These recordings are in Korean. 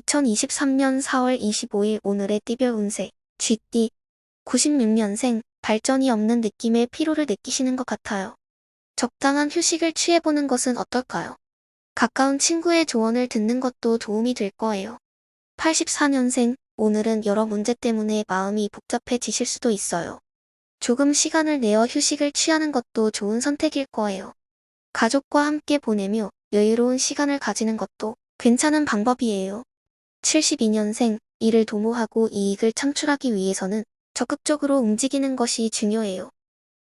2023년 4월 25일 오늘의 띠별 운세. 쥐띠. 96년생. 발전이 없는 느낌의 피로를 느끼시는 것 같아요. 적당한 휴식을 취해보는 것은 어떨까요? 가까운 친구의 조언을 듣는 것도 도움이 될 거예요. 84년생. 오늘은 여러 문제 때문에 마음이 복잡해지실 수도 있어요. 조금 시간을 내어 휴식을 취하는 것도 좋은 선택일 거예요. 가족과 함께 보내며 여유로운 시간을 가지는 것도 괜찮은 방법이에요. 72년생. 일을 도모하고 이익을 창출하기 위해서는 적극적으로 움직이는 것이 중요해요.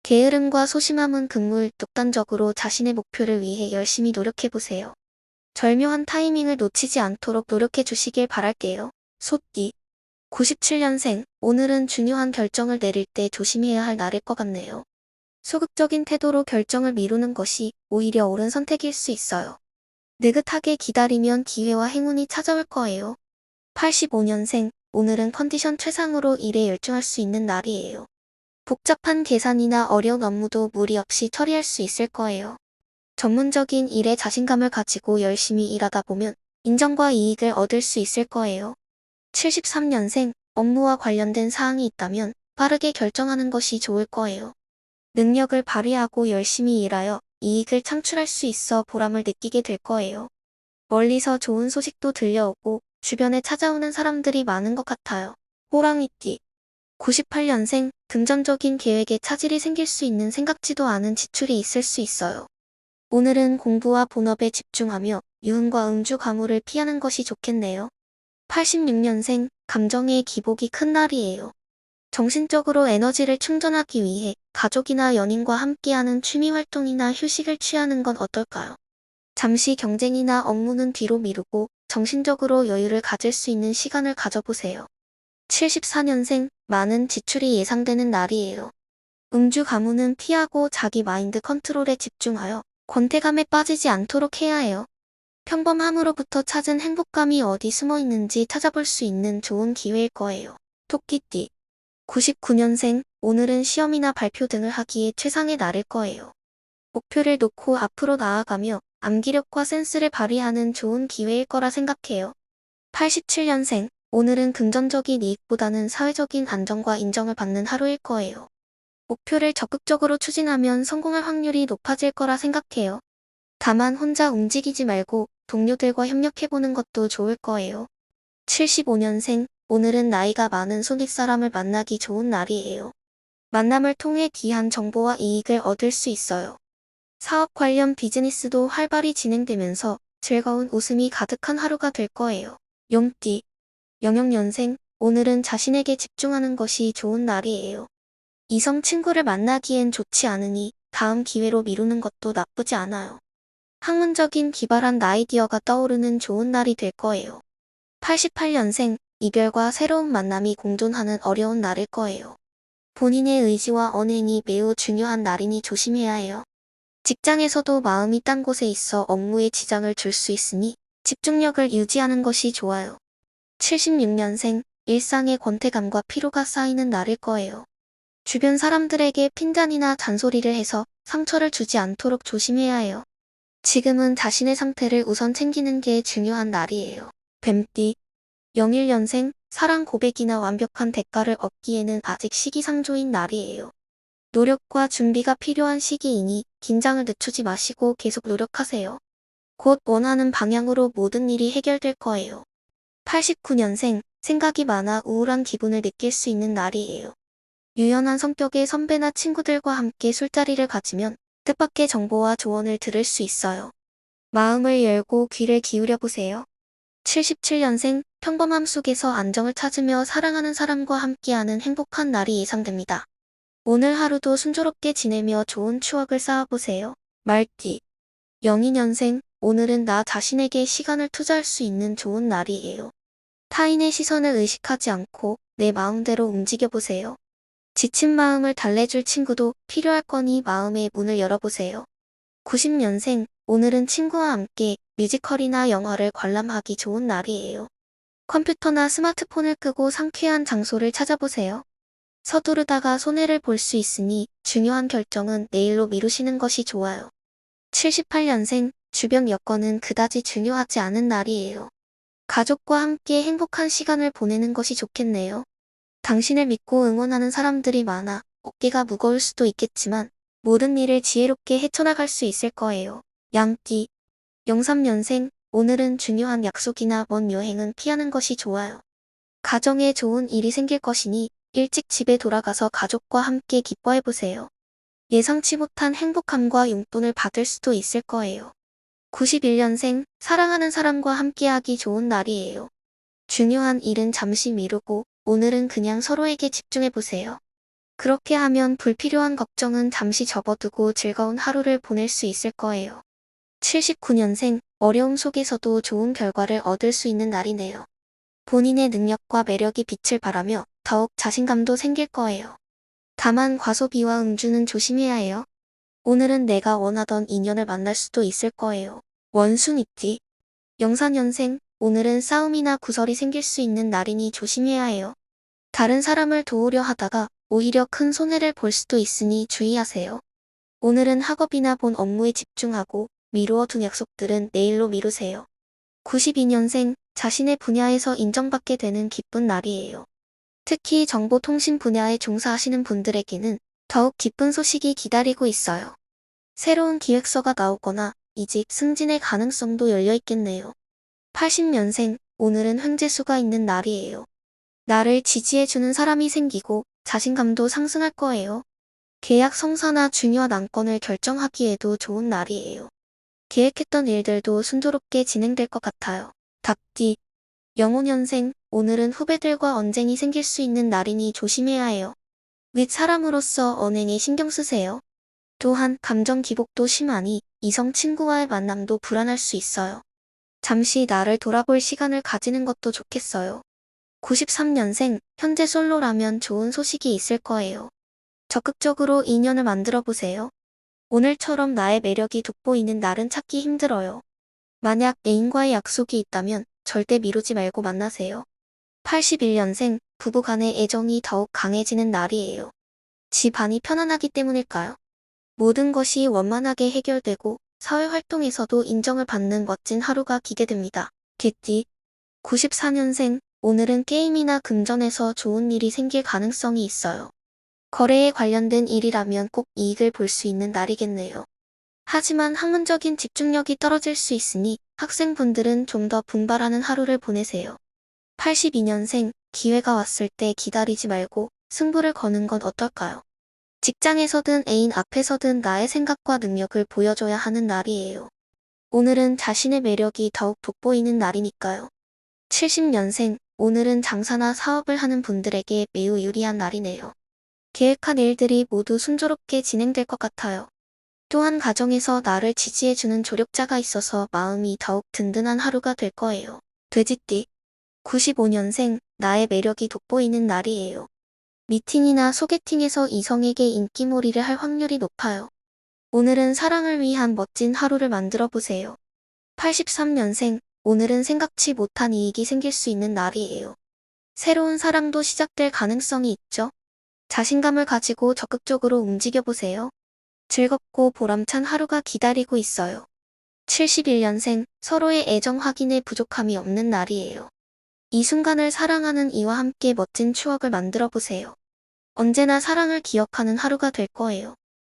게으름과 소심함은 금물, 독단적으로 자신의 목표를 위해 열심히 노력해보세요. 절묘한 타이밍을 놓치지 않도록 노력해 주시길 바랄게요. 소띠. 97년생. 오늘은 중요한 결정을 내릴 때 조심해야 할 날일 것 같네요. 소극적인 태도로 결정을 미루는 것이 오히려 옳은 선택일 수 있어요. 느긋하게 기다리면 기회와 행운이 찾아올 거예요. 85년생. 오늘은 컨디션 최상으로 일에 열중할 수 있는 날이에요. 복잡한 계산이나 어려운 업무도 무리 없이 처리할 수 있을 거예요. 전문적인 일에 자신감을 가지고 열심히 일하다 보면 인정과 이익을 얻을 수 있을 거예요. 73년생. 업무와 관련된 사항이 있다면 빠르게 결정하는 것이 좋을 거예요. 능력을 발휘하고 열심히 일하여 이익을 창출할 수 있어 보람을 느끼게 될 거예요. 멀리서 좋은 소식도 들려오고 주변에 찾아오는 사람들이 많은 것 같아요. 호랑이띠. 98년생. 금전적인 계획에 차질이 생길 수 있는 생각지도 않은 지출이 있을 수 있어요. 오늘은 공부와 본업에 집중하며 유흥과 음주 가물을 피하는 것이 좋겠네요. 86년생. 감정의 기복이 큰 날이에요. 정신적으로 에너지를 충전하기 위해 가족이나 연인과 함께하는 취미 활동이나 휴식을 취하는 건 어떨까요? 잠시 경쟁이나 업무는 뒤로 미루고 정신적으로 여유를 가질 수 있는 시간을 가져보세요. 74년생. 많은 지출이 예상되는 날이에요. 음주 가무는 피하고 자기 마인드 컨트롤에 집중하여 권태감에 빠지지 않도록 해야 해요. 평범함으로부터 찾은 행복감이 어디 숨어 있는지 찾아볼 수 있는 좋은 기회일 거예요. 토끼띠. 99년생. 오늘은 시험이나 발표 등을 하기에 최상의 날일 거예요. 목표를 놓고 앞으로 나아가며 암기력과 센스를 발휘하는 좋은 기회일 거라 생각해요. 87년생. 오늘은 금전적인 이익보다는 사회적인 안정과 인정을 받는 하루일 거예요. 목표를 적극적으로 추진하면 성공할 확률이 높아질 거라 생각해요. 다만 혼자 움직이지 말고 동료들과 협력해보는 것도 좋을 거예요. 75년생. 오늘은 나이가 많은 손윗사람을 만나기 좋은 날이에요. 만남을 통해 귀한 정보와 이익을 얻을 수 있어요. 사업 관련 비즈니스도 활발히 진행되면서 즐거운 웃음이 가득한 하루가 될 거예요. 용띠. 영영년생. 오늘은 자신에게 집중하는 것이 좋은 날이에요. 이성 친구를 만나기엔 좋지 않으니 다음 기회로 미루는 것도 나쁘지 않아요. 학문적인 기발한 아이디어가 떠오르는 좋은 날이 될 거예요. 88년생. 이별과 새로운 만남이 공존하는 어려운 날일 거예요. 본인의 의지와 언행이 매우 중요한 날이니 조심해야 해요. 직장에서도 마음이 딴 곳에 있어 업무에 지장을 줄 수 있으니 집중력을 유지하는 것이 좋아요. 76년생. 일상의 권태감과 피로가 쌓이는 날일 거예요. 주변 사람들에게 핀잔이나 잔소리를 해서 상처를 주지 않도록 조심해야 해요. 지금은 자신의 상태를 우선 챙기는 게 중요한 날이에요. 뱀띠. 01년생. 사랑 고백이나 완벽한 대가를 얻기에는 아직 시기상조인 날이에요. 노력과 준비가 필요한 시기이니 긴장을 늦추지 마시고 계속 노력하세요. 곧 원하는 방향으로 모든 일이 해결될 거예요. 89년생. 생각이 많아 우울한 기분을 느낄 수 있는 날이에요. 유연한 성격의 선배나 친구들과 함께 술자리를 가지면 뜻밖의 정보와 조언을 들을 수 있어요. 마음을 열고 귀를 기울여 보세요. 77년생. 평범함 속에서 안정을 찾으며 사랑하는 사람과 함께하는 행복한 날이 예상됩니다. 오늘 하루도 순조롭게 지내며 좋은 추억을 쌓아보세요. 말띠. 02년생. 오늘은 나 자신에게 시간을 투자할 수 있는 좋은 날이에요. 타인의 시선을 의식하지 않고 내 마음대로 움직여보세요. 지친 마음을 달래줄 친구도 필요할 거니 마음의 문을 열어보세요. 90년생. 오늘은 친구와 함께 뮤지컬이나 영화를 관람하기 좋은 날이에요. 컴퓨터나 스마트폰을 끄고 상쾌한 장소를 찾아보세요. 서두르다가 손해를 볼 수 있으니 중요한 결정은 내일로 미루시는 것이 좋아요. 78년생. 주변 여건은 그다지 중요하지 않은 날이에요. 가족과 함께 행복한 시간을 보내는 것이 좋겠네요. 당신을 믿고 응원하는 사람들이 많아 어깨가 무거울 수도 있겠지만 모든 일을 지혜롭게 헤쳐나갈 수 있을 거예요. 양띠 03년생 오늘은 중요한 약속이나 먼 여행은 피하는 것이 좋아요. 가정에 좋은 일이 생길 것이니 일찍 집에 돌아가서 가족과 함께 기뻐해보세요. 예상치 못한 행복함과 용돈을 받을 수도 있을 거예요. 91년생 사랑하는 사람과 함께하기 좋은 날이에요. 중요한 일은 잠시 미루고 오늘은 그냥 서로에게 집중해보세요. 그렇게 하면 불필요한 걱정은 잠시 접어두고 즐거운 하루를 보낼 수 있을 거예요. 79년생 어려움 속에서도 좋은 결과를 얻을 수 있는 날이네요. 본인의 능력과 매력이 빛을 발하며 더욱 자신감도 생길 거예요. 다만 과소비와 음주는 조심해야 해요. 오늘은 내가 원하던 인연을 만날 수도 있을 거예요. 원숭이띠 04년생 오늘은 싸움이나 구설이 생길 수 있는 날이니 조심해야 해요. 다른 사람을 도우려 하다가 오히려 큰 손해를 볼 수도 있으니 주의하세요. 오늘은 학업이나 본 업무에 집중하고 미루어 둔 약속들은 내일로 미루세요. 92년생 자신의 분야에서 인정받게 되는 기쁜 날이에요. 특히 정보통신 분야에 종사하시는 분들에게는 더욱 기쁜 소식이 기다리고 있어요. 새로운 기획서가 나오거나 이직, 승진의 가능성도 열려 있겠네요. 80년생 오늘은 횡재수가 있는 날이에요. 나를 지지해주는 사람이 생기고 자신감도 상승할 거예요. 계약 성사나 중요한 안건을 결정하기에도 좋은 날이에요. 계획했던 일들도 순조롭게 진행될 것 같아요. 닭띠 05년생 오늘은 후배들과 언쟁이 생길 수 있는 날이니 조심해야 해요. 윗사람으로서 언행에 신경 쓰세요. 또한 감정 기복도 심하니 이성 친구와의 만남도 불안할 수 있어요. 잠시 나를 돌아볼 시간을 가지는 것도 좋겠어요. 93년생 현재 솔로라면 좋은 소식이 있을 거예요. 적극적으로 인연을 만들어 보세요. 오늘처럼 나의 매력이 돋보이는 날은 찾기 힘들어요. 만약 애인과의 약속이 있다면 절대 미루지 말고 만나세요. 81년생 부부 간의 애정이 더욱 강해지는 날이에요. 집안이 편안하기 때문일까요? 모든 것이 원만하게 해결되고 사회활동에서도 인정을 받는 멋진 하루가 기대됩니다. 개띠 94년생 오늘은 게임이나 금전에서 좋은 일이 생길 가능성이 있어요. 거래에 관련된 일이라면 꼭 이익을 볼 수 있는 날이겠네요. 하지만 학문적인 집중력이 떨어질 수 있으니 학생분들은 좀 더 분발하는 하루를 보내세요. 82년생 기회가 왔을 때 기다리지 말고 승부를 거는 건 어떨까요? 직장에서든 애인 앞에서든 나의 생각과 능력을 보여줘야 하는 날이에요. 오늘은 자신의 매력이 더욱 돋보이는 날이니까요. 70년생 오늘은 장사나 사업을 하는 분들에게 매우 유리한 날이네요. 계획한 일들이 모두 순조롭게 진행될 것 같아요. 또한 가정에서 나를 지지해주는 조력자가 있어서 마음이 더욱 든든한 하루가 될 거예요. 돼지띠 95년생 나의 매력이 돋보이는 날이에요. 미팅이나 소개팅에서 이성에게 인기몰이를 할 확률이 높아요. 오늘은 사랑을 위한 멋진 하루를 만들어 보세요. 83년생 오늘은 생각지 못한 이익이 생길 수 있는 날이에요. 새로운 사랑도 시작될 가능성이 있죠. 자신감을 가지고 적극적으로 움직여보세요. 즐겁고 보람찬 하루가 기다리고 있어요. 71년생 서로의 애정 확인에 부족함이 없는 날이에요. 이 순간을 사랑하는 이와 함께 멋진 추억을 만들어 보세요. 언제나 사랑을 기억하는 하루가 될 거예요.